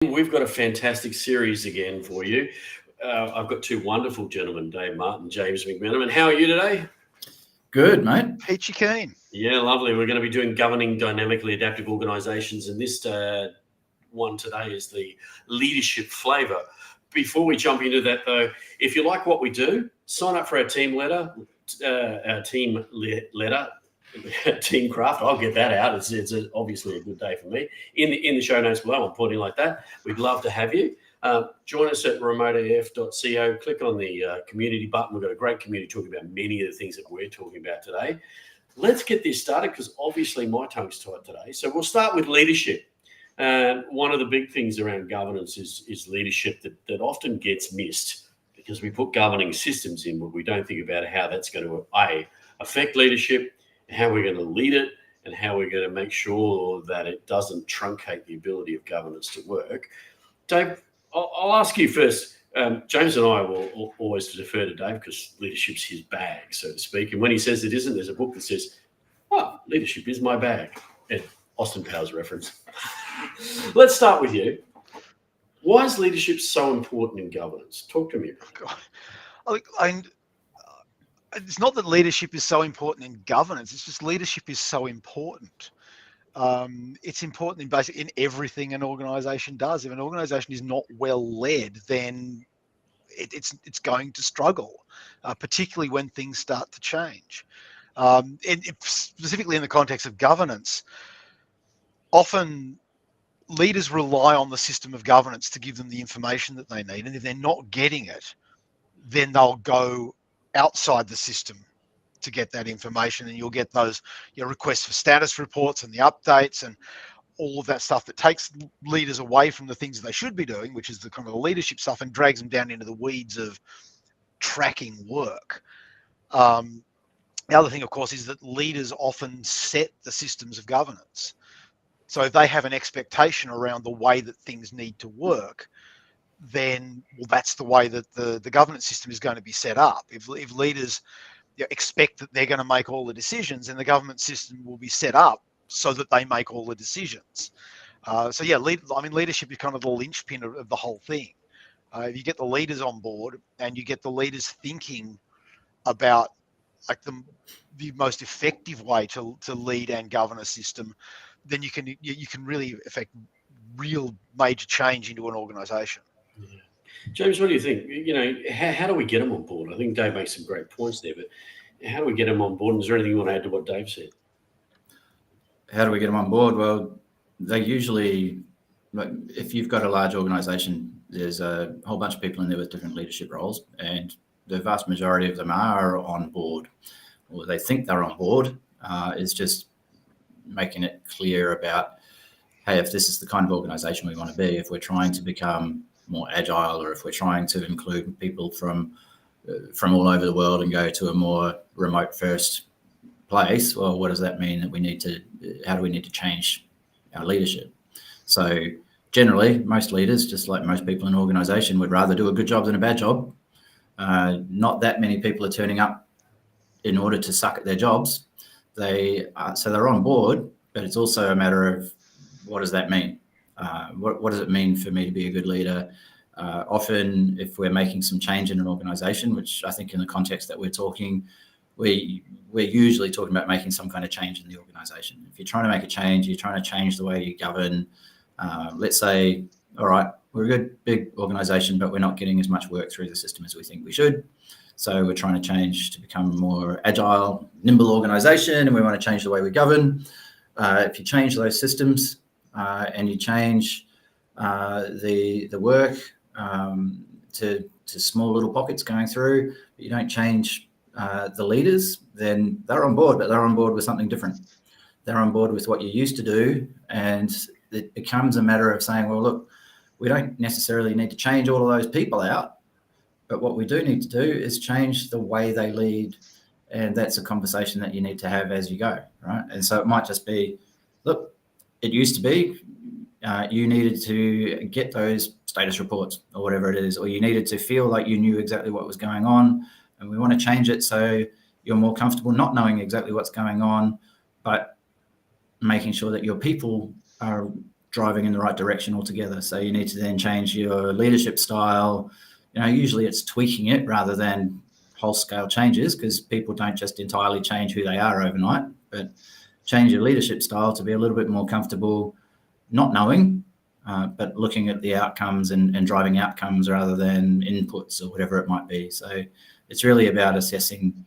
We've got a fantastic series again for you. I've got two wonderful gentlemen, Dave Martin, James McMennamin. How are you today? Good, mate. Peachy keen. Yeah, lovely. We're going to be doing governing dynamically adaptive organisations, and this one today is the leadership flavour. Before we jump into that, though, if you like what we do, sign up for our team letter, Team Craft. I'll get that out. It's obviously a good day for me. In the show notes below, I'm pointing like that. We'd love to have you. Join us at remoteaf.co. Click on the community button. We've got a great community talking about many of the things that we're talking about today. Let's get this started because obviously my tongue's tied today. So we'll start with leadership. One of the big things around governance is leadership that often gets missed because we put governing systems in, but we don't think about how that's going to affect leadership, how we're going to lead it, and how we're going to make sure that it doesn't truncate the ability of governance to work. Dave, I'll ask you first. James and I will always defer to Dave because leadership's his bag, so to speak. And when he says it isn't, there's a book that says, "Oh, leadership is my bag." And Austin Powers reference. Let's start with you. Why is leadership so important in governance? Talk to me about it. It's not that leadership is so important in governance. It's just leadership is so important. It's important in everything an organisation does. If an organisation is not well led, then it's going to struggle, particularly when things start to change. And specifically in the context of governance, often leaders rely on the system of governance to give them the information that they need. And if they're not getting it, then they'll go outside the system to get that information, and you'll get those requests for status reports and the updates and all of that stuff that takes leaders away from the things that they should be doing, which is the kind of the leadership stuff, and drags them down into the weeds of tracking work. The other thing, of course, is that leaders often set the systems of governance. So if they have an expectation around the way that things need to work, then that's the way that the governance system is going to be set up. If leaders expect that they're going to make all the decisions, then the government system will be set up so that they make all the decisions. Leadership is kind of the linchpin of the whole thing. If you get the leaders on board and you get the leaders thinking about like the most effective way to lead and govern a system, then you can really affect real major change into an organisation. Yeah. James, what do you think? How do we get them on board? I think Dave makes some great points there, but how do we get them on board? And is there anything you want to add to what Dave said? How do we get them on board? Well, they usually, if you've got a large organisation, there's a whole bunch of people in there with different leadership roles, and the vast majority of them are on board, or they think they're on board. It's just making it clear about, hey, if this is the kind of organisation we want to be, if we're trying to become more agile, or if we're trying to include people from all over the world and go to a more remote first place, well, what does that mean that how do we need to change our leadership? So generally, most leaders, just like most people in an organisation, would rather do a good job than a bad job. Not that many people are turning up in order to suck at their jobs. So they're on board, but it's also a matter of, what does that mean? What does it mean for me to be a good leader? Often, if we're making some change in an organisation, which I think in the context that we're talking, we're usually talking about making some kind of change in the organisation. If you're trying to make a change, you're trying to change the way you govern. Let's say, all right, we're a good big organisation, but we're not getting as much work through the system as we think we should. So we're trying to change to become a more agile, nimble organisation, and we want to change the way we govern. If you change those systems and you change the work to small little pockets going through, but you don't change the leaders, then they're on board, but they're on board with something different. They're on board with what you used to do, and it becomes a matter of saying, well, look, we don't necessarily need to change all of those people out, but what we do need to do is change the way they lead, and that's a conversation that you need to have as you go, right? And so it might just be, look, it used to be you needed to get those status reports or whatever it is, or you needed to feel like you knew exactly what was going on, and we want to change it so you're more comfortable not knowing exactly what's going on, but making sure that your people are driving in the right direction altogether. So you need to then change your leadership style. Usually it's tweaking it rather than whole scale changes, because people don't just entirely change who they are overnight, but change your leadership style to be a little bit more comfortable not knowing, but looking at the outcomes and driving outcomes rather than inputs or whatever it might be. So it's really about assessing,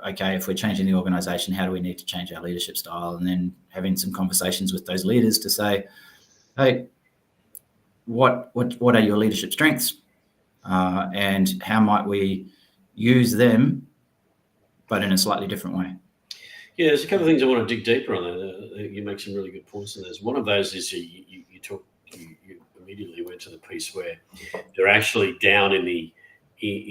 okay, if we're changing the organization, how do we need to change our leadership style? And then having some conversations with those leaders to say, hey, what are your leadership strengths? And how might we use them, but in a slightly different way? Yeah, there's a couple of things I want to dig deeper on that. You make some really good points on this. One of those is you immediately went to the piece where they're actually down in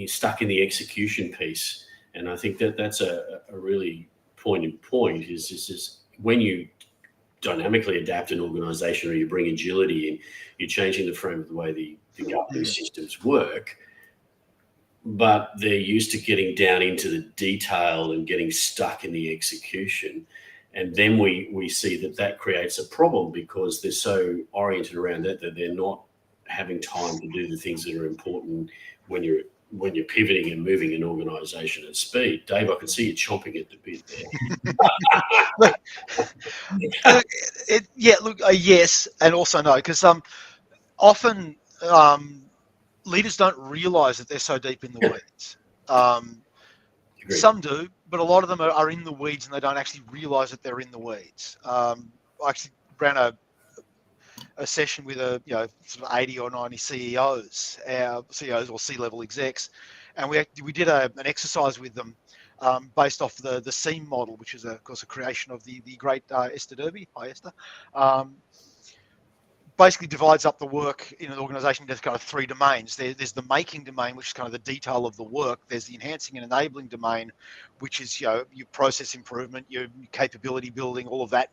stuck in the execution piece. And I think that's a really poignant point is when you dynamically adapt an organization or you bring agility in, you're changing the frame of the way the governing systems work, but they're used to getting down into the detail and getting stuck in the execution. And then we see that creates a problem because they're so oriented around that they're not having time to do the things that are important when you're pivoting and moving an organisation at speed. Dave, I can see you chomping at the bit there. Yes, and also no, because often leaders don't realise that they're so deep in the weeds. Some do, but a lot of them are in the weeds and they don't actually realise that they're in the weeds. I actually ran a session with sort of 80 or 90 CEOs or C-level execs, and we did an exercise with them based off the SEAM model, which is of course a creation of the great Esther Derby. Hi, Esther. Basically divides up the work in an organization into kind of three domains. There's the making domain, which is kind of the detail of the work. There's the enhancing and enabling domain, which is your process improvement, your capability building, all of that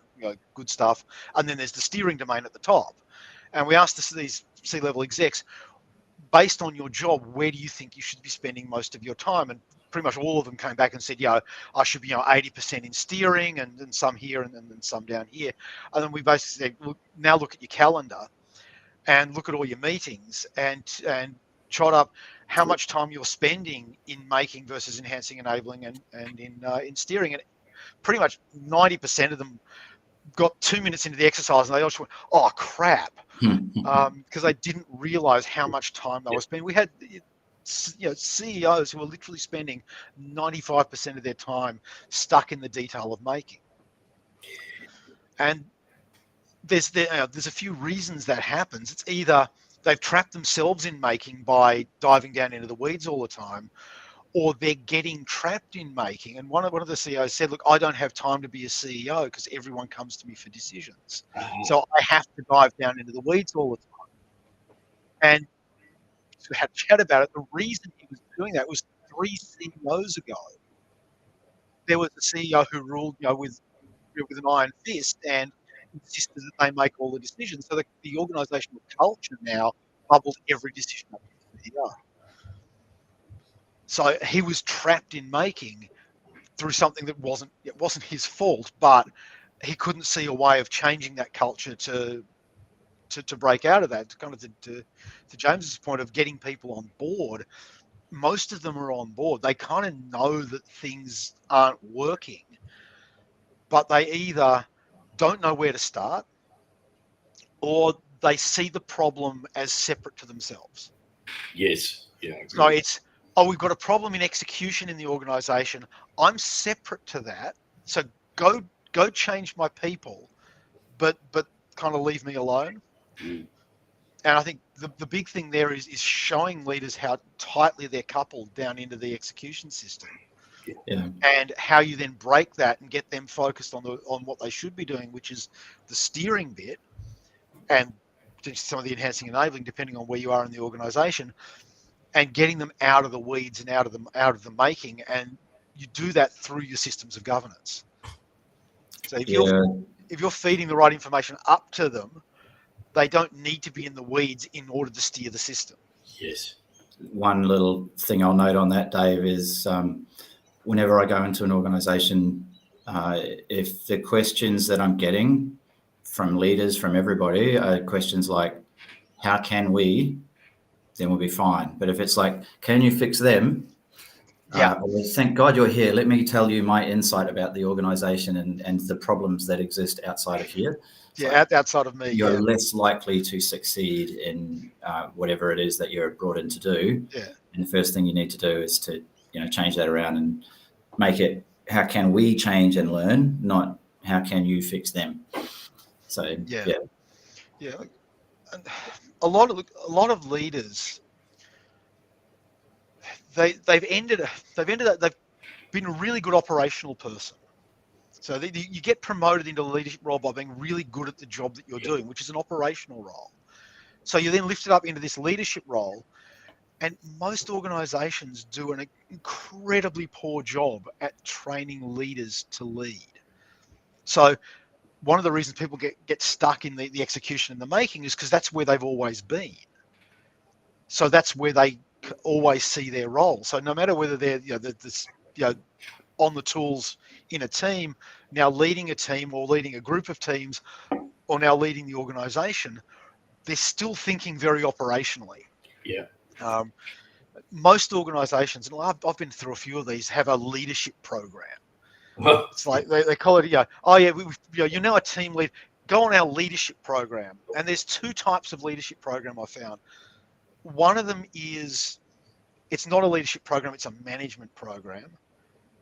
good stuff. And then there's the steering domain at the top. And we asked these C-level execs, based on your job, where do you think you should be spending most of your time? And pretty much all of them came back and said, I should be 80% in steering and some here and then some down here. And then we basically said, now look at your calendar and look at all your meetings and chart up how much time you're spending in making versus enhancing, enabling, and in steering. And pretty much 90% of them got 2 minutes into the exercise and they all just went, oh, crap. Because they didn't realize how much time they were spending. We had CEOs who are literally spending 95% of their time stuck in the detail of making. And there's a few reasons that happens. It's either they've trapped themselves in making by diving down into the weeds all the time, or they're getting trapped in making. And one of the CEOs said, look, I don't have time to be a CEO because everyone comes to me for decisions. So I have to dive down into the weeds all the time. And we had a chat about it. The reason he was doing that was 3 CEOs ago. There was a CEO who ruled, with an iron fist and insisted that they make all the decisions. So the organisational culture now bubbles every decision up to the CEO. So he was trapped in making through something that wasn't his fault, but he couldn't see a way of changing that culture to break out of that. Kind of to James's point of getting people on board, most of them are on board. They kind of know that things aren't working, but they either don't know where to start or they see the problem as separate to themselves. Yes. Yeah. So it's, we've got a problem in execution in the organization. I'm separate to that. So go change my people, but kind of leave me alone. And I think the big thing there is showing leaders how tightly they're coupled down into the execution system. Yeah. And how you then break that and get them focused on what they should be doing, which is the steering bit and some of the enhancing and enabling, depending on where you are in the organization, and getting them out of the weeds and out of the making. And you do that through your systems of governance. So if you're feeding the right information up to them, they don't need to be in the weeds in order to steer the system. Yes. One little thing I'll note on that, Dave, is whenever I go into an organization, if the questions that I'm getting from leaders, from everybody, are questions like, how can we, then we'll be fine. But if it's like, can you fix them? Well, thank God you're here. Let me tell you my insight about the organization and the problems that exist outside of here. Outside of me. You're less likely to succeed in whatever it is that you're brought in to do. Yeah. And the first thing you need to do is to, change that around and make it, how can we change and learn, not how can you fix them? So, yeah. A lot of leaders, they've been a really good operational person. So you get promoted into a leadership role by being really good at the job that you're doing, which is an operational role. So you're then lifted up into this leadership role, and most organizations do an incredibly poor job at training leaders to lead. So one of the reasons people get stuck in the execution and the making is because that's where they've always been. So that's where they always see their role. So no matter whether they're on the tools in a team, now leading a team or leading a group of teams, or now leading the organization, they're still thinking very operationally. Yeah. Most organizations, and I've been through a few of these, have a leadership program. It's like they call it, you're now a team lead. Go on our leadership program. And there's two types of leadership program I found. One of them is, it's not a leadership program, it's a management program.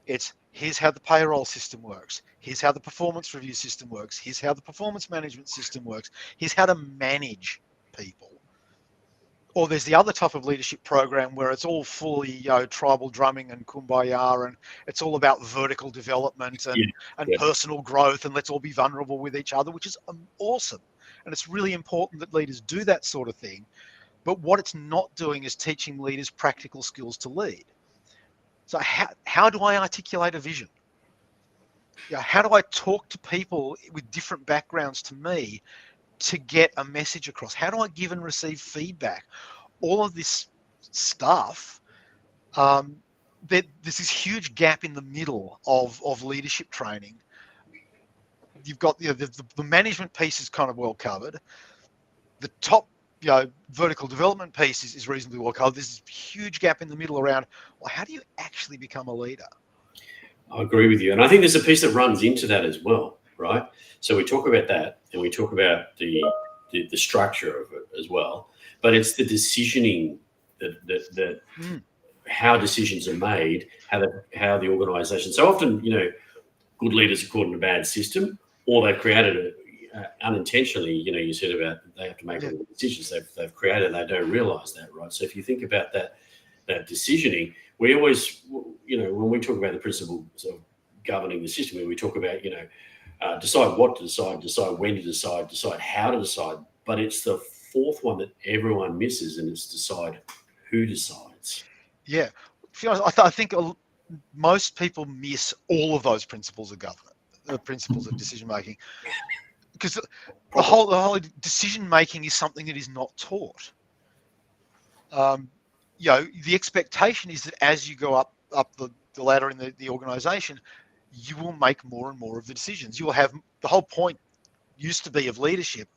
It's, here's how the payroll system works. Here's how the performance review system works. Here's how the performance management system works. Here's how to manage people. Or there's the other type of leadership program where it's all fully tribal drumming and kumbaya, and it's all about vertical development and personal growth, and let's all be vulnerable with each other, which is awesome. And it's really important that leaders do that sort of thing. But what it's not doing is teaching leaders practical skills to lead. So how do I articulate a vision? How do I talk to people with different backgrounds to me to get a message across? How do I give and receive feedback? All of this stuff, there's this huge gap in the middle of leadership training. You've got the management piece is kind of well covered. The top vertical development piece is reasonably well covered. There's this huge gap in the middle around, well, how do you actually become a leader? I agree with you. And I think there's a piece that runs into that as well, right? So we talk about that, and we talk about the structure of it as well. But it's the decisioning, that how decisions are made, how the organisation. So often, good leaders are caught in a bad system, or they've created it unintentionally. You said about they have to make all the decisions they've created, and they don't realise that, right? So if you think about that decisioning, we always, when we talk about the principle of governing the system, we talk about, decide what to decide when to decide how to decide. But it's the fourth one that everyone misses, and it's decide who decides. Yeah. I think most people miss all of those principles of governance, the principles of decision making, because the whole decision making is something that is not taught. The expectation is that as you go up the ladder in the organization, you will make more and more of the decisions. You will have, the whole point used to be of leadership,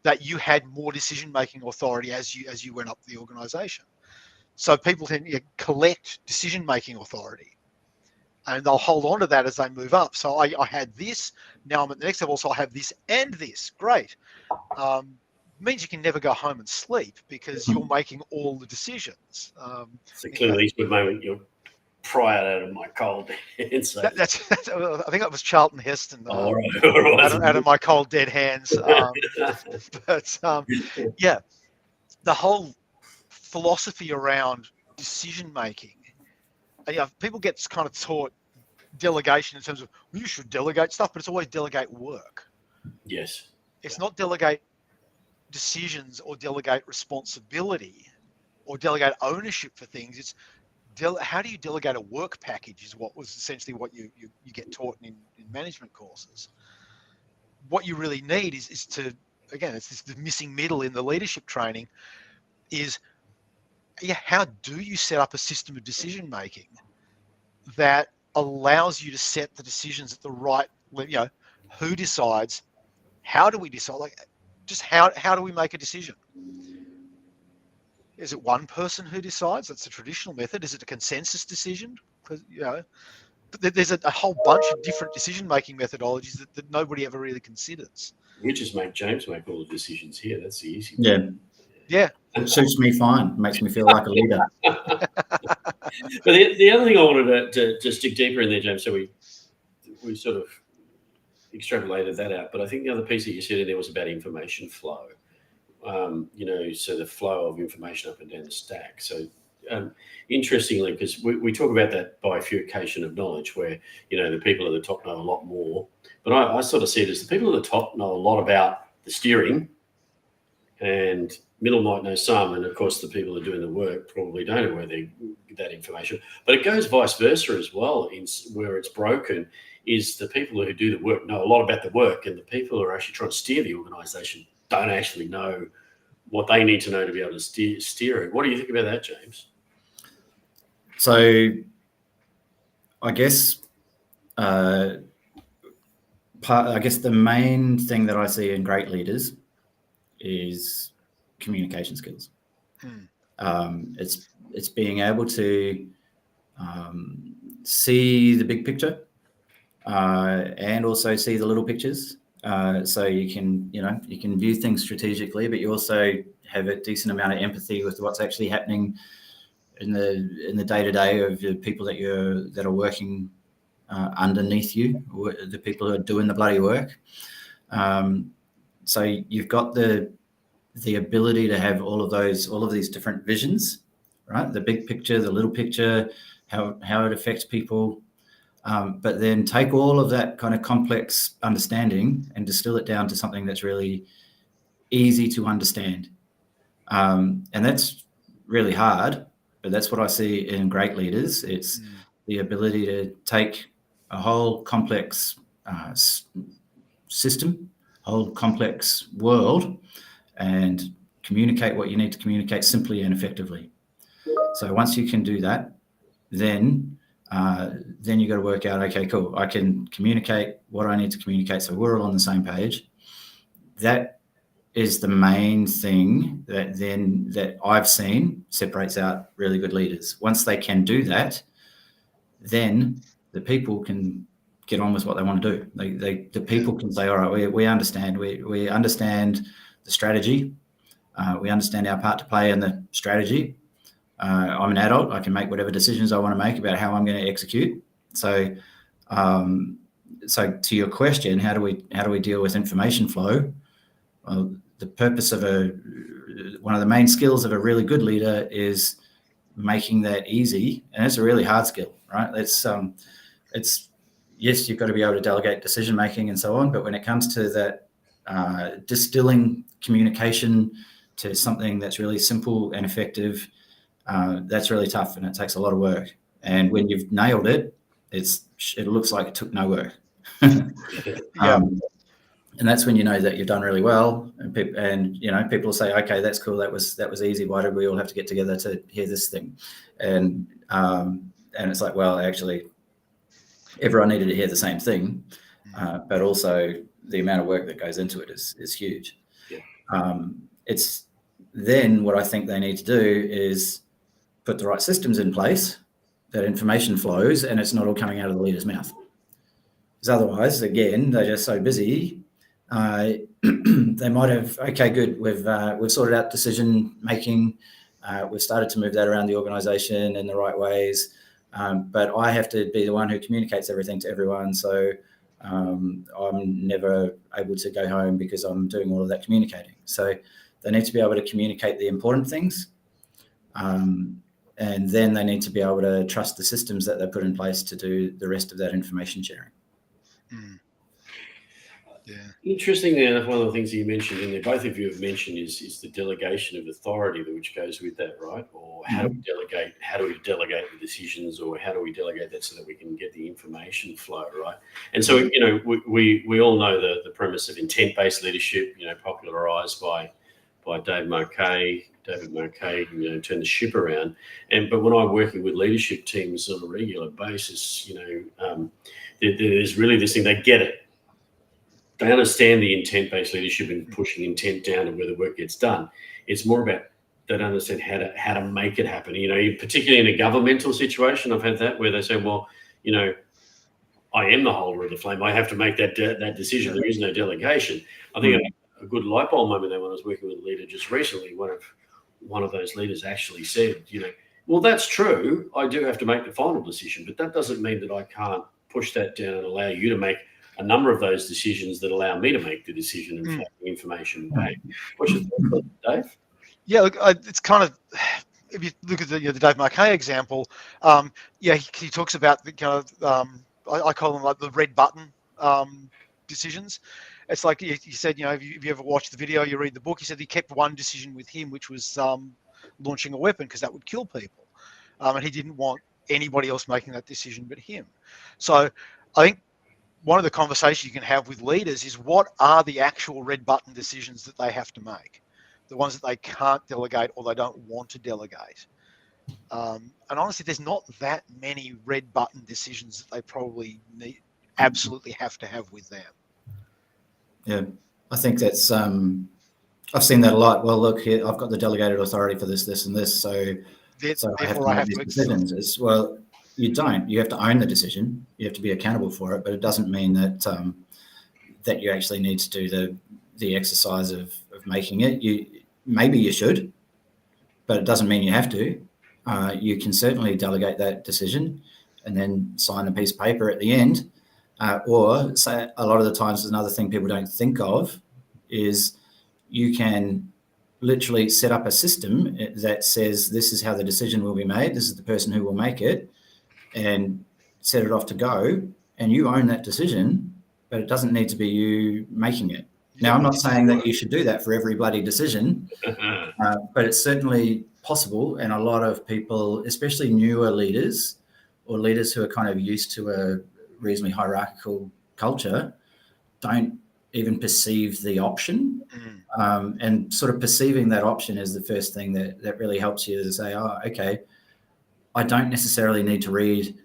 that you had more decision-making authority as you went up the organization. So people tend to collect decision-making authority, and they'll hold on to that as they move up. So I had this, now I'm at the next level, so I have this and this. Great. Means you can never go home and sleep because you're making all the decisions. So clearly, Eastwood moment, you're pry it out of my cold hands. That's I think that was Charlton Heston. All right. Out of my cold dead hands. The whole philosophy around decision making. People get kind of taught delegation in terms of, well, you should delegate stuff, but it's always delegate work. Yes. It's not delegate decisions or delegate responsibility or delegate ownership for things. It's how do you delegate a work package is what was essentially what you get taught in management courses. What you really need is to, again, it's the missing middle in the leadership training is, how do you set up a system of decision making that allows you to set the decisions at the right, who decides, how do we decide? Like, just how do we make a decision? Is it one person who decides? That's the traditional method. Is it a consensus decision? Because, you know, but there's a whole bunch of different decision-making methodologies that nobody ever really considers. We just make James make all the decisions here. That's the easy Yeah. part. Yeah. It suits me fine. Makes me feel like a leader. But the other thing I wanted to stick deeper in there, James, so we sort of extrapolated that out, but I think the other piece that you said in there was about information flow. You know, so the flow of information up and down the stack. So interestingly, because we talk about that bifurcation of knowledge where, you know, the people at the top know a lot more, but I sort of see it as the people at the top know a lot about the steering and middle might know some, and of course the people who are doing the work probably don't know where they get that information. But it goes vice versa as well. In where it's broken is the people who do the work know a lot about the work, and the people who are actually trying to steer the organisation don't actually know what they need to know to be able to steer it. What do you think about that, James? So, I guess the main thing that I see in great leaders is communication skills. It's being able to see the big picture and also see the little pictures. So you can view things strategically, but you also have a decent amount of empathy with what's actually happening in the day-to-day of the people that are working underneath you, the people who are doing the bloody work. So you've got the ability to have all of these different visions, right? The big picture, the little picture, how it affects people. But then take all of that kind of complex understanding and distill it down to something that's really easy to understand. And that's really hard, but that's what I see in great leaders. It's the ability to take a whole complex system, a whole complex world, and communicate what you need to communicate simply and effectively. So once you can do that, then you got to work out, okay, cool, I can communicate what I need to communicate, so we're all on the same page. That is the main thing that I've seen separates out really good leaders. Once they can do that, then the people can get on with what they want to do. The people can say, all right, we understand. We understand the strategy. We understand our part to play in the strategy. I'm an adult. I can make whatever decisions I want to make about how I'm going to execute. So to your question, how do we deal with information flow? Well, the purpose of one of the main skills of a really good leader is making that easy, and it's a really hard skill, right? It's yes, you've got to be able to delegate decision making and so on, but when it comes to that distilling communication to something that's really simple and effective, that's really tough, and it takes a lot of work. And when you've nailed it, it looks like it took no work. And that's when you know that you've done really well, and people will say, okay, that's cool, that was easy, why did we all have to get together to hear this thing? And it's like, well, actually everyone needed to hear the same thing, but also the amount of work that goes into it is huge. It's then what I think they need to do is put the right systems in place that information flows and it's not all coming out of the leader's mouth. Because otherwise, again, they're just so busy. They might have, okay, good, we've sorted out decision making. We've started to move that around the organisation in the right ways. But I have to be the one who communicates everything to everyone. So I'm never able to go home because I'm doing all of that communicating. So they need to be able to communicate the important things. And then they need to be able to trust the systems that they put in place to do the rest of that information sharing. Yeah. Interestingly enough, one of the things that you mentioned in there, both of you have mentioned, is the delegation of authority which goes with that, right? Or how do we delegate? How do we delegate the decisions, or how do we delegate that so that we can get the information flow, right? And so, we all know the premise of intent-based leadership, popularized by David Marquet, turn the ship around. But when I'm working with leadership teams on a regular basis, there's really this thing, they get it. they understand the intent-based leadership and pushing intent down to where the work gets done. It's more about they don't understand how to make it happen. Particularly in a governmental situation, I've had that where they say, well, I am the holder of the flame. I have to make that decision. There is no delegation. I think a good light bulb moment there when I was working with a leader just recently, one of those leaders actually said, well, that's true. I do have to make the final decision, but that doesn't mean that I can't push that down and allow you to make a number of those decisions that allow me to make the decision and flow the information back. What's your thoughts on that, Dave? Yeah, look, it's kind of, if you look at the Dave Marquet example, he talks about the kind of, I call them like the red button decisions. It's like you said, if you ever watch the video, you read the book, he said he kept one decision with him, which was launching a weapon because that would kill people. And he didn't want anybody else making that decision but him. So I think one of the conversations you can have with leaders is what are the actual red button decisions that they have to make, the ones that they can't delegate or they don't want to delegate. And honestly, there's not that many red button decisions that they probably absolutely have to have with them. Yeah, I think that's, I've seen that a lot. Well, look here, I've got the delegated authority for this, this, and this. So I have to make these decisions. Well, you don't. You have to own the decision. You have to be accountable for it. But it doesn't mean that that you actually need to do the exercise of making it. Maybe you should, but it doesn't mean you have to. You can certainly delegate that decision and then sign a piece of paper at the end. Or say a lot of the times, another thing people don't think of is you can literally set up a system that says this is how the decision will be made. This is the person who will make it, and set it off to go. And you own that decision, but it doesn't need to be you making it. Now, I'm not saying that you should do that for every bloody decision, but it's certainly possible. And a lot of people, especially newer leaders or leaders who are kind of used to a reasonably hierarchical culture, don't even perceive the option. And sort of perceiving that option is the first thing that really helps you to say, oh, okay, I don't necessarily need to read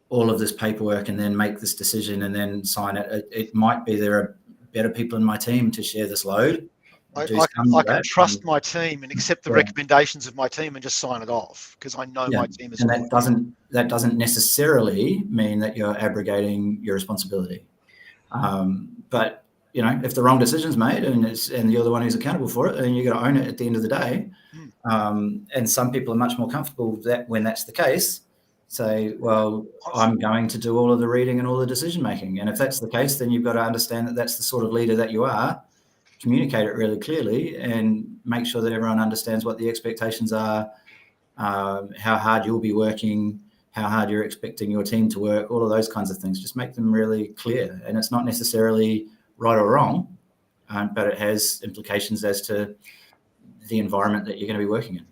all of this paperwork and then make this decision and then sign it. It might be there are better people in my team to share this load. I can trust my team and accept the recommendations of my team and just sign it off because I know my team is. And that doesn't necessarily mean that you're abrogating your responsibility. But if the wrong decision's made and you're the one who's accountable for it, then you got to own it at the end of the day. And some people are much more comfortable that when that's the case, say, well, I'm going to do all of the reading and all the decision making. And if that's the case, then you've got to understand that that's the sort of leader that you are. Communicate it really clearly and make sure that everyone understands what the expectations are, how hard you'll be working, how hard you're expecting your team to work, all of those kinds of things. Just make them really clear. And it's not necessarily right or wrong, but it has implications as to the environment that you're going to be working in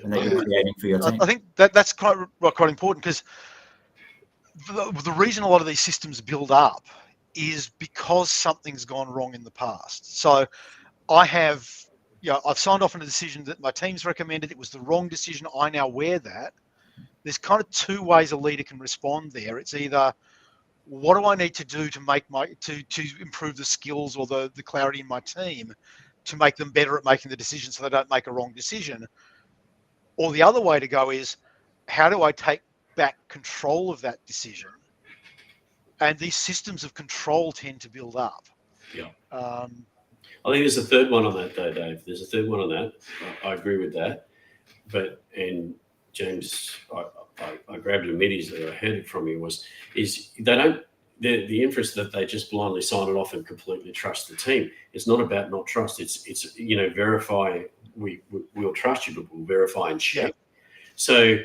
and that you're creating for your team. I think that's quite important because the reason a lot of these systems build up is because something's gone wrong in the past. So I've signed off on a decision that my team's recommended. It was the wrong decision. I now wear that. There's kind of two ways a leader can respond there. It's either what do I need to do to make to improve the skills or the clarity in my team to make them better at making the decision so they don't make a wrong decision. Or the other way to go is how do I take back control of that decision? And these systems of control tend to build up. Yeah. I think there's a third one on that though, Dave. There's a third one on that. I agree with that. And James, I grabbed it immediately that I heard it from you is they don't, the inference that they just blindly sign it off and completely trust the team. It's not about not trust. It's verify, we'll trust you, but we'll verify and check. Yeah. So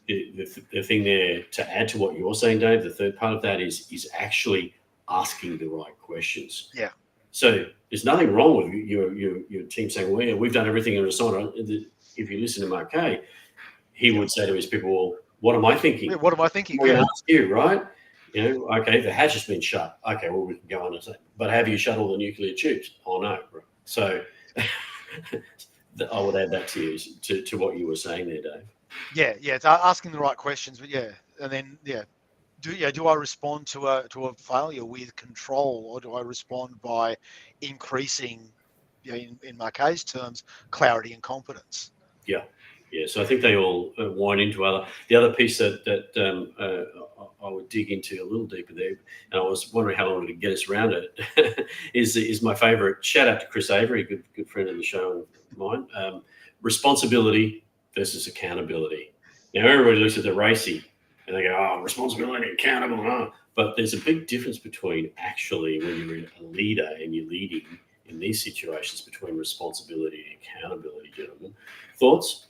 the thing there to add to what you're saying, Dave, the third part of that is actually asking the right questions. Yeah. So there's nothing wrong with your team saying, well, yeah, we've done everything in a sign. If you listen to Marquet, he would say to his people, well, what am I thinking? Yeah, what am I thinking? We're going to ask you, right? Okay, the hatch has been shut. Okay, well, we can go on and say, but have you shut all the nuclear tubes? Oh, no. So I would add that to you, to what you were saying there, Dave. Yeah, it's asking the right questions, but and then do I respond to a failure with control, or do I respond by increasing, in my case terms, clarity and competence? Yeah. So I think they all wind into the other piece that I would dig into a little deeper there, and I was wondering how long to get us around it. is my favourite. Shout out to Chris Avery, good friend of the show of mine. Responsibility versus accountability. Now everybody looks at the racy and they go, "Oh, responsibility, accountable." Oh. But there's a big difference between actually when you're a leader and you're leading in these situations between responsibility and accountability, gentlemen. Thoughts?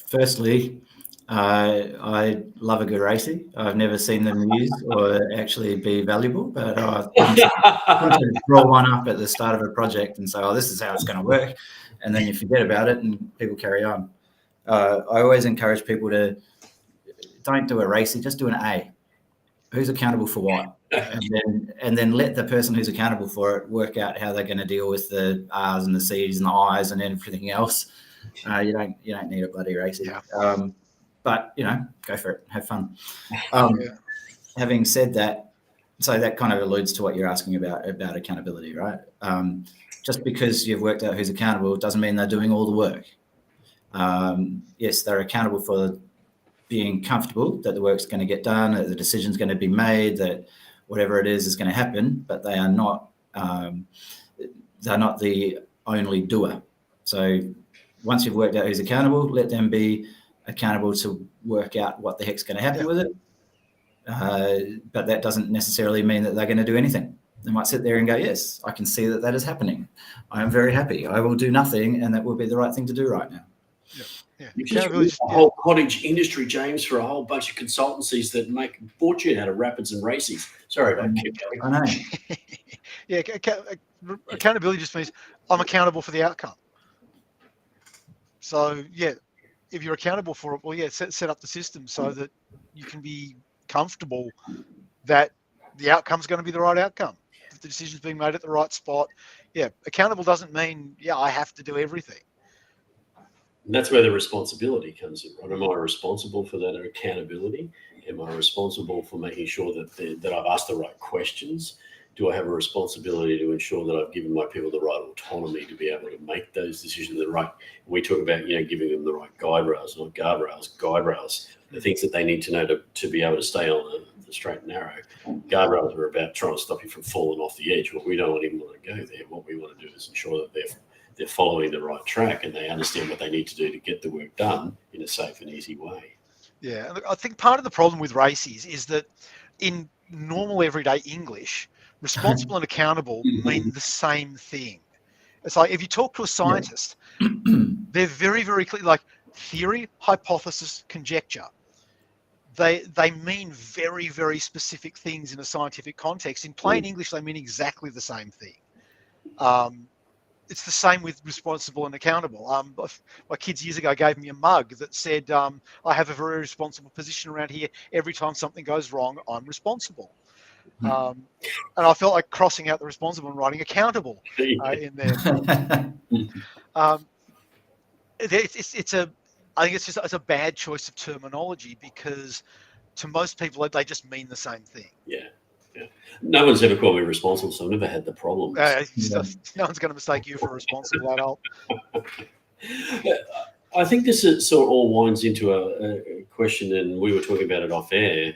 Firstly, I love a good racy. I've never seen them used or actually be valuable, but sometimes roll one up at the start of a project and say, "Oh, this is how it's going to work," and then you forget about it and people carry on. I always encourage people to don't do a racy, just do an A. Who's accountable for what? And then let the person who's accountable for it work out how they're going to deal with the R's and the C's and the I's and everything else. You don't need a bloody racy. Yeah. But go for it, have fun. Yeah. Having said that, so that kind of alludes to what you're asking about accountability, right? Just because you've worked out who's accountable doesn't mean they're doing all the work. Yes, they're accountable for being comfortable that the work's going to get done, that the decision's going to be made, that whatever it is going to happen, but they are not the only doer. So once you've worked out who's accountable, let them be accountable to work out what the heck's going to happen with it. But that doesn't necessarily mean that they're going to do anything. They might sit there and go, "Yes, I can see that is happening. I am very happy. I will do nothing, and that will be the right thing to do right now." Yeah. You just a whole cottage industry, James, for a whole bunch of consultancies that make a fortune out of rapids and racies. Sorry, don't keep going. I know. Yeah, accountability just means I'm accountable for the outcome. So yeah, if you're accountable for it, well, yeah, set up the system so that you can be comfortable that the outcome's going to be the right outcome. That the decision's being made at the right spot. Yeah, accountable doesn't mean I have to do everything. And that's where the responsibility comes in, right? Am I responsible for that accountability? Am I responsible for making sure that I've asked the right questions? Do I have a responsibility to ensure that I've given my people the right autonomy to be able to make those decisions? We talk about, giving them the right guide rails, not guardrails, guide rails, the things that they need to know to be able to stay on the straight and narrow. Guardrails are about trying to stop you from falling off the edge. Well, we don't even want to go there. What we want to do is ensure that they're following the right track and they understand what they need to do to get the work done in a safe and easy way. Yeah, and I think part of the problem with racies is that in normal everyday English, responsible and accountable mean the same thing. It's like if you talk to a scientist, they're very, very clear, like theory, hypothesis, conjecture. They mean very, very specific things in a scientific context. In plain English, they mean exactly the same thing. It's the same with responsible and accountable. My kids years ago gave me a mug that said, "I have a very responsible position around here. Every time something goes wrong, I'm responsible." And I felt like crossing out the responsible and writing accountable in there. I think it's a bad choice of terminology because to most people they just mean the same thing. Yeah. No one's ever called me responsible, so I've never had the problem. No one's going to mistake you for a responsible adult. I think this sort of all winds into a question, and we were talking about it off air,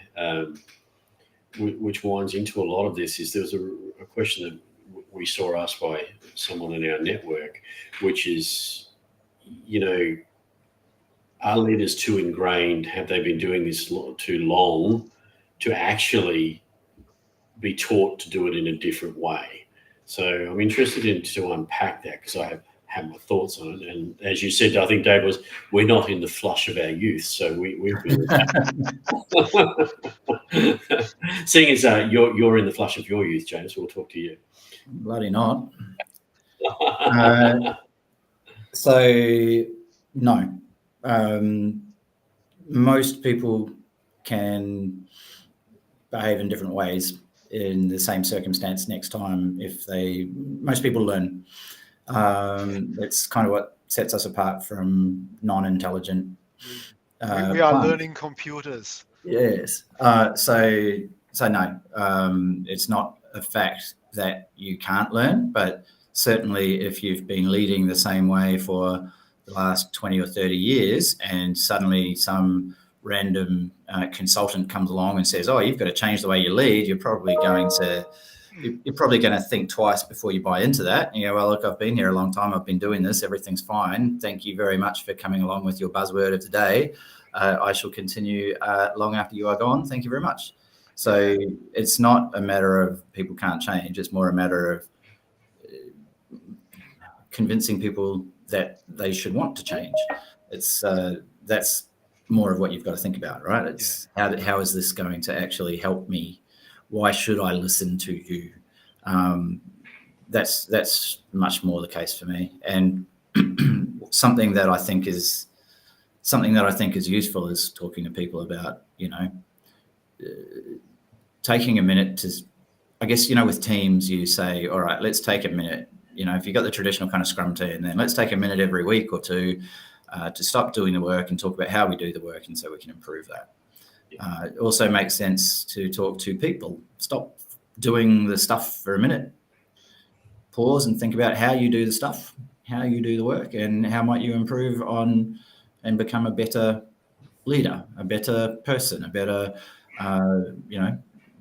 which winds into a lot of this. There was a question that we saw asked by someone in our network, which is, are leaders too ingrained? Have they been doing this too long to actually be taught to do it in a different way? So I'm interested to unpack that because I have my thoughts on it. And as you said, I think Dave we're not in the flush of our youth, so we've been seeing as you're in the flush of your youth, James. We'll talk to you. Bloody not. So no, most people can behave in different ways in the same circumstance next time. Most people learn. It's kind of what sets us apart from non-intelligent We are one. learning computers. Yes. So no, it's not a fact that you can't learn, but certainly if you've been leading the same way for the last 20 or 30 years and suddenly some random consultant comes along and says, oh, you've got to change the way you lead, you're probably going to think twice before you buy into that. You go, well, look, I've been here a long time. I've been doing this. Everything's fine. Thank you very much for coming along with your buzzword of today. I shall continue long after you are gone. Thank you very much. So it's not a matter of people can't change. It's more a matter of convincing people that they should want to change. It's that's more of what you've got to think about, right? It's how is this going to actually help me? Why should I listen to you? That's much more the case for me. And something that I think is useful is talking to people about, taking a minute to, I guess, with teams, you say, all right, let's take a minute. If you've got the traditional kind of scrum team, then let's take a minute every week or two to stop doing the work and talk about how we do the work and so we can improve that. It also makes sense to talk to people. Stop doing the stuff for a minute. Pause and think about how you do the stuff, how you do the work, and how might you improve on and become a better leader, a better person, a better,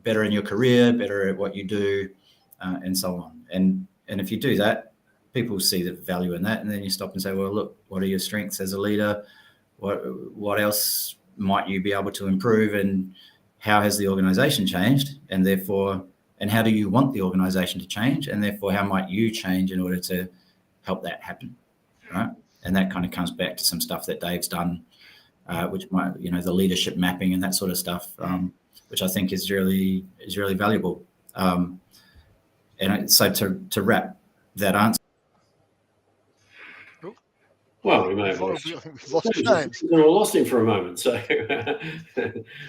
better in your career, better at what you do, and so on. And if you do that, people see the value in that, and then you stop and say, well, look, what are your strengths as a leader? What else might you be able to improve, and how has the organization changed, and therefore, and how do you want the organization to change, and therefore how might you change in order to help that happen, right? And that kind of comes back to some stuff that Dave's done, which might, the leadership mapping and that sort of stuff, which I think is really valuable. And so to wrap that answer. Well, we may have lost James. We lost him for a moment. So,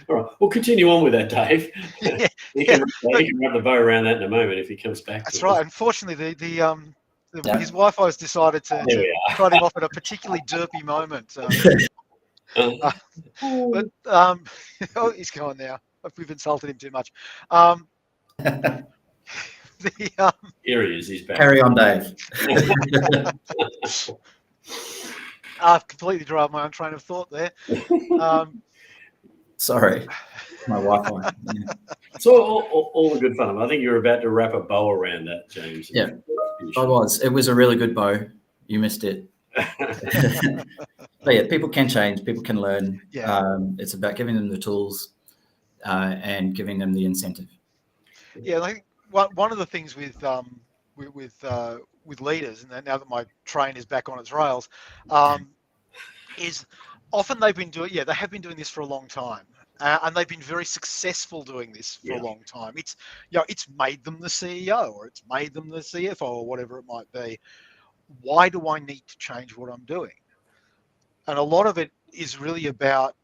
all right, we'll continue on with that, Dave. He can wrap the bow around that in a moment if he comes back. That's right. Unfortunately, his Wi-Fi has decided to cut him off at a particularly derpy moment. But he's gone now. We've insulted him too much. Here he is. He's back. Carry on, Dave. I've completely derailed my own train of thought there. Sorry, my Wi-Fi. Yeah. So all the good fun. I think you're about to wrap a bow around that, James. Yeah, I was. It was a really good bow. You missed it. But yeah, people can change. People can learn. Yeah. It's about giving them the tools and giving them the incentive. Yeah, I think one of the things with leaders, and now that my train is back on its rails, is often they have been doing this for a long time, and they've been very successful doing this for a long time. It's made them the CEO, or it's made them the CFO, or whatever it might be. Why do I need to change what I'm doing? And a lot of it is really about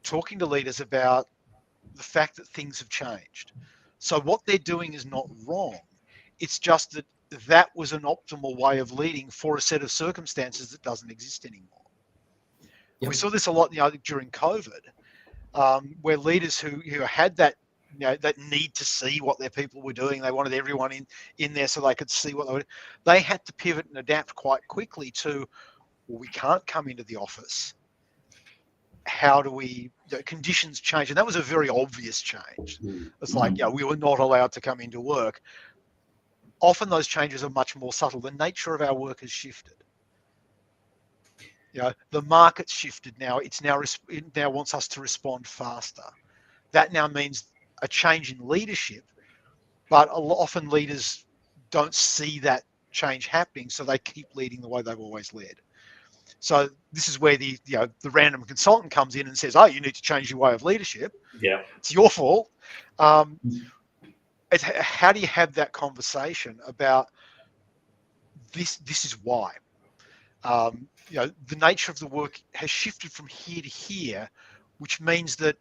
talking to leaders about the fact that things have changed. So what they're doing is not wrong. It's just that was an optimal way of leading for a set of circumstances that doesn't exist anymore. Yep. We saw this a lot, during COVID, where leaders who had that, that need to see what their people were doing, they wanted everyone in there so they could see what they were doing. They had to pivot and adapt quite quickly to, well, we can't come into the office. How do we? Conditions change, and that was a very obvious change. It's like, we were not allowed to come into work. Often those changes are much more subtle. The nature of our work has shifted. The market's shifted now. It now wants us to respond faster. That now means a change in leadership, but often leaders don't see that change happening, so they keep leading the way they've always led. So this is where the random consultant comes in and says, "Oh, you need to change your way of leadership. Yeah, it's your fault." How do you have that conversation about this? This is why. The nature of the work has shifted from here to here, which means that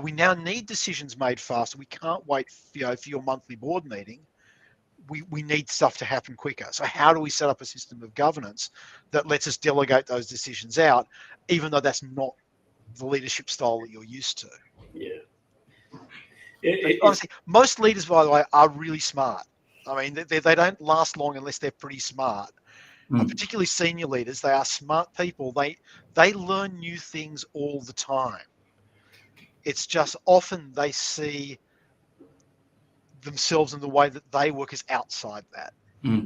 we now need decisions made faster. We can't wait for your monthly board meeting. We need stuff to happen quicker. So how do we set up a system of governance that lets us delegate those decisions out, even though that's not the leadership style that you're used to. Yeah. Honestly, most leaders, by the way, are really smart. I mean, they don't last long unless they're pretty smart. Particularly senior leaders, they are smart people. They learn new things all the time. It's just often they see themselves in the way that they work is outside that. Yeah,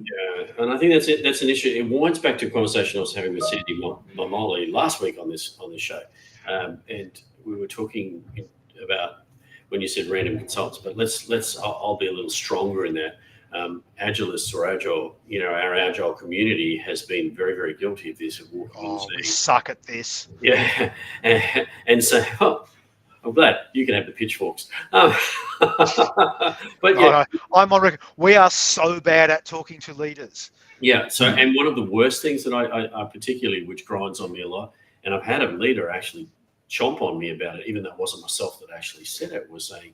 and I think that's it. That's an issue. It winds back to a conversation I was having with Cindy Momoli last week on this show, and we were talking about when you said random consultants. But I'll be a little stronger in that. Agilists or agile, our agile community has been very, very guilty of this. Of walking and saying, we suck at this. Yeah, and so. I'm glad you can have the pitchforks. But yeah, I'm on record. We are so bad at talking to leaders. Yeah. So, and one of the worst things that I particularly, which grinds on me a lot, and I've had a leader actually chomp on me about it, even though it wasn't myself that actually said it, was saying,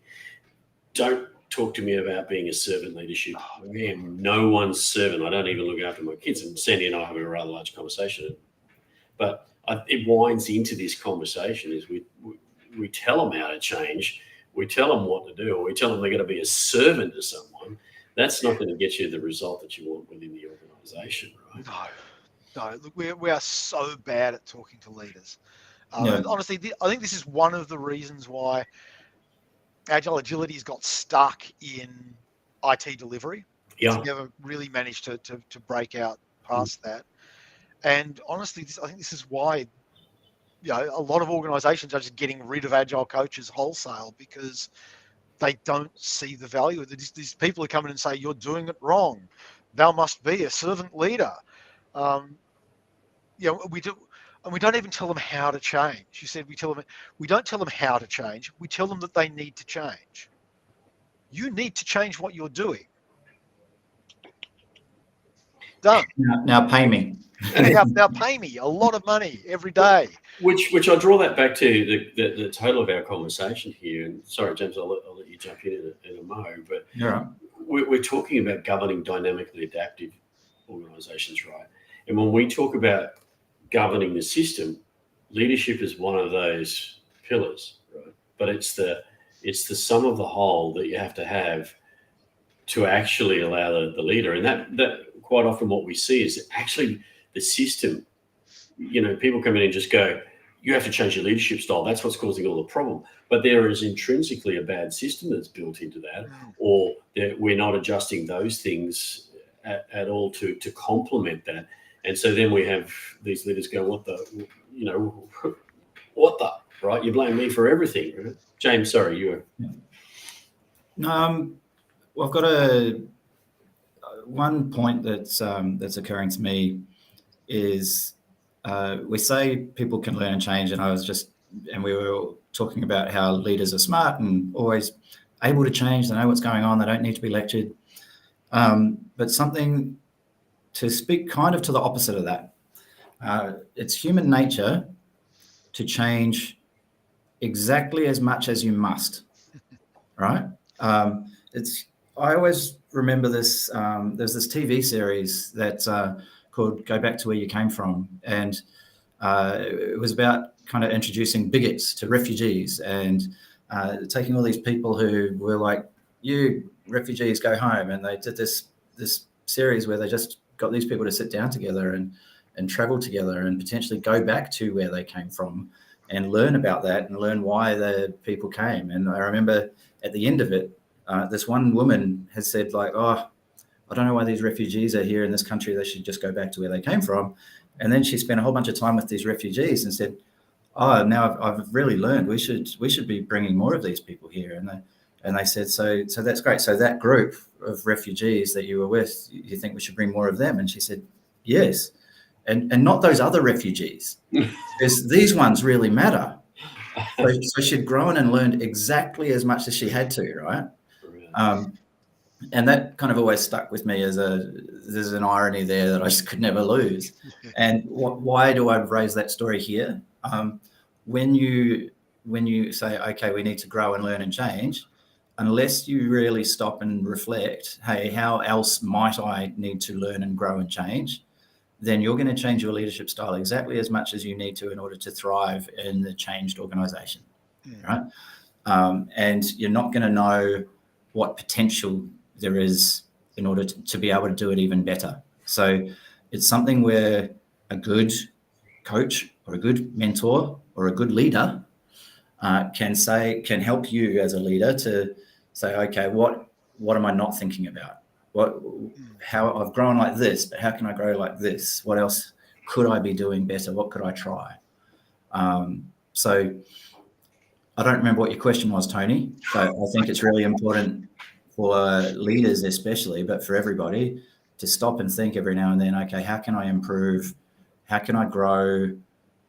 "Don't talk to me about being a servant leadership. I am no one's servant. I don't even look after my kids." And Sandy and I have a rather large conversation, but it winds into this conversation is we tell them how to change, we tell them what to do, or we tell them they're going to be a servant to someone. That's not going to get you the result that you want within the organisation, right? No. Look, we are so bad at talking to leaders. Honestly, I think this is one of the reasons why Agile Agility has got stuck in IT delivery. Yeah. It's never really managed to break out past that. And honestly, I think this is why a lot of organizations are just getting rid of agile coaches wholesale because they don't see the value of it. These people who come in and say, "You're doing it wrong. Thou must be a servant leader." We do, and we don't even tell them how to change. You said we don't tell them how to change. We tell them that they need to change. You need to change what you're doing. Done. Now pay me. Now pay me a lot of money every day. Which I draw that back to the total of our conversation here. And sorry, James, I'll let you jump in a mo. But we're talking about governing dynamically adaptive organisations, right? And when we talk about governing the system, leadership is one of those pillars, right? But it's the sum of the whole that you have to actually allow the leader. And that quite often what we see is actually the system. People come in and just go, "You have to change your leadership style." That's what's causing all the problem. But there is intrinsically a bad system that's built into that, or that we're not adjusting those things at all to complement that. And so then we have these leaders go, what the, right? You blame me for everything. Right? James, sorry, you were. Well, I've got one point that's occurring to me is we say people can learn and change, and we were talking about how leaders are smart and always able to change. They know what's going on. They don't need to be lectured. But something to speak kind of to the opposite of that. It's human nature to change exactly as much as you must, right? I always remember this. There's this TV series that's called "Go Back to Where You Came From," and it was about kind of introducing bigots to refugees and taking all these people who were like, "You refugees, go home," and they did this series where they just got these people to sit down together and travel together and potentially go back to where they came from and learn about that and learn why the people came. And I remember at the end of it, this one woman has said like, "Oh, I don't know why these refugees are here in this country. They should just go back to where they came from." And then she spent a whole bunch of time with these refugees and said, "Oh, now I've really learned we should be bringing more of these people here." And they said, so that's great. So that group of refugees that you were with, you think we should bring more of them? And she said, "Yes. And not those other refugees, because these ones really matter." So she'd grown and learned exactly as much as she had to, right? And that kind of always stuck with me there's an irony there that I just could never lose. And why do I raise that story here? When you say, okay, we need to grow and learn and change, unless you really stop and reflect, hey, how else might I need to learn and grow and change? then you're going to change your leadership style exactly as much as you need to in order to thrive in the changed organization, right? And you're not going to know what potential there is in order to be able to do it even better. So it's something where a good coach or a good mentor or a good leader can help you as a leader to say, okay, what am I not thinking about? How I've grown like this, but how can I grow like this? What else could I be doing better? What could I try? So I don't remember what your question was, Tony, but I think it's really important for leaders especially, but for everybody, to stop and think every now and then, okay, how can I improve? How can I grow?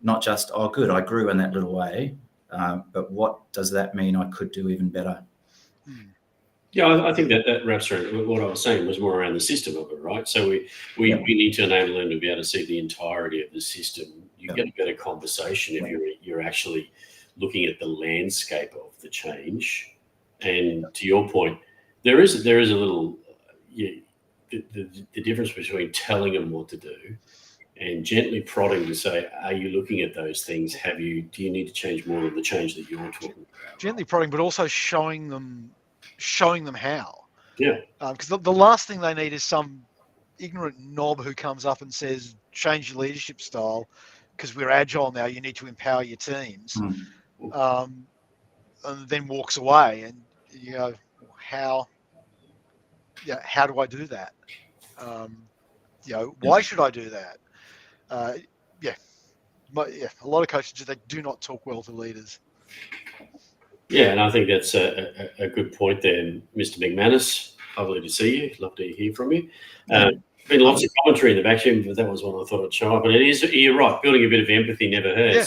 Not just, oh, good, I grew in that little way, but what does that mean I could do even better? Yeah, I think that wraps around what I was saying was more around the system of it, right? So we need to enable them to be able to see the entirety of the system. You get a better conversation if you're actually looking at the landscape of the change. And to your point, there is a little the difference between telling them what to do and gently prodding to say, are you looking at those things? Do you need to change more of the change that you're talking about? Gently prodding, but also showing them how. Yeah. Because the last thing they need is some ignorant knob who comes up and says, change your leadership style because we're agile now, you need to empower your teams. And then walks away, and you go, how do I do that? Why should I do that? A lot of coaches, they do not talk well to leaders. Yeah, and I think that's a good point there, Mr. McManus. Lovely to see you. Love to hear from you. Been lots of commentary in the vacuum, but that was one I thought I'd show up. And you're right, building a bit of empathy never hurts. Yeah.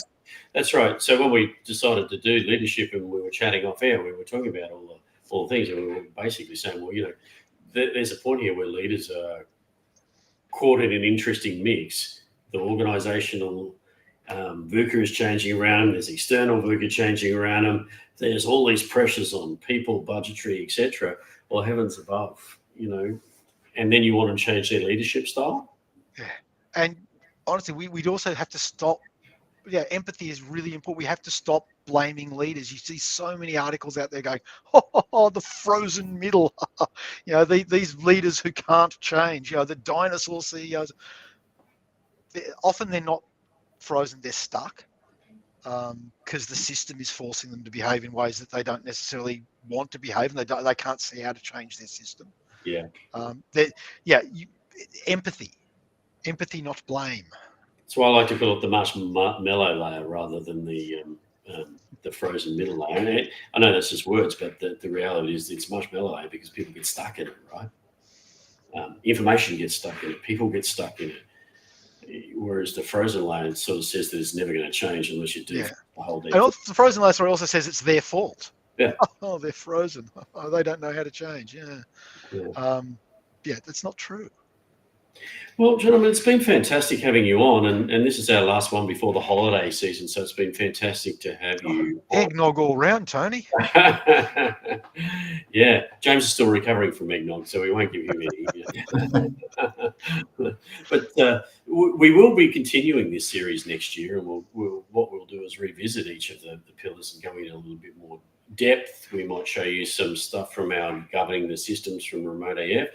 That's right. So when we decided to do leadership and we were chatting off air, we were talking about all the things, and we were basically saying, well, there's a point here where leaders are caught in an interesting mix. The organisational VUCA is changing around them. There's external VUCA changing around them. There's all these pressures on people, budgetary, etc. Well, heavens above, and then you want to change their leadership style. Yeah, and honestly, we'd also have to stop. Yeah, empathy is really important. We have to stop blaming leaders. You see so many articles out there going, the frozen middle. These leaders who can't change. The dinosaur CEOs. Often they're not frozen; they're stuck because the system is forcing them to behave in ways that they don't necessarily want to behave, and they can't see how to change their system. Yeah. Empathy, not blame. That's why I like to call it the marshmallow layer rather than the frozen middle layer. And I know that's just words, but the reality is it's marshmallow layer because people get stuck in it, right? Information gets stuck in it. People get stuck in it. Whereas the frozen layer sort of says that it's never going to change unless you do the whole day. And the frozen layer story also says it's their fault. Yeah. Oh, they're frozen. Oh, they don't know how to change. Yeah. That's not true. Well, gentlemen, it's been fantastic having you on, and this is our last one before the holiday season, so it's been fantastic to have you on. Eggnog all round, Tony. Yeah, James is still recovering from eggnog, so we won't give him any. But we will be continuing this series next year, and what we'll do is revisit each of the pillars and go into a little bit more depth. We might show you some stuff from our governing the systems from remote AF.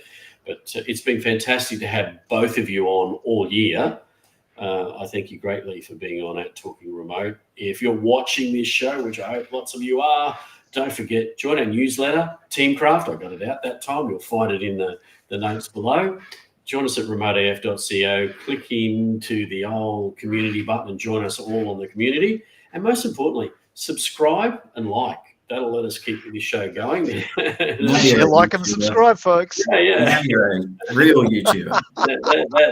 But it's been fantastic to have both of you on all year. I thank you greatly for being on at Talking Remote. If you're watching this show, which I hope lots of you are, don't forget, join our newsletter, Teamcraft. I got it out that time. You'll find it in the notes below. Join us at remoteaf.co. Click into the old community button and join us all on the community. And most importantly, subscribe and like. That'll let us keep this show going. Like and subscribe, folks. Yeah. Now you're a real YouTuber.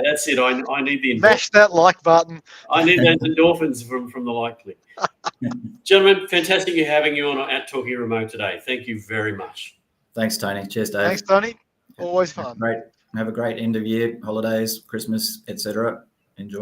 That's it. I need the mash that like button. I need those endorphins from the like click. Gentlemen, fantastic having you on at Talking Remote today. Thank you very much. Thanks, Tony. Cheers, Dave. Thanks, Tony. Always fun. Have a great end of year, holidays, Christmas, etc. Enjoy.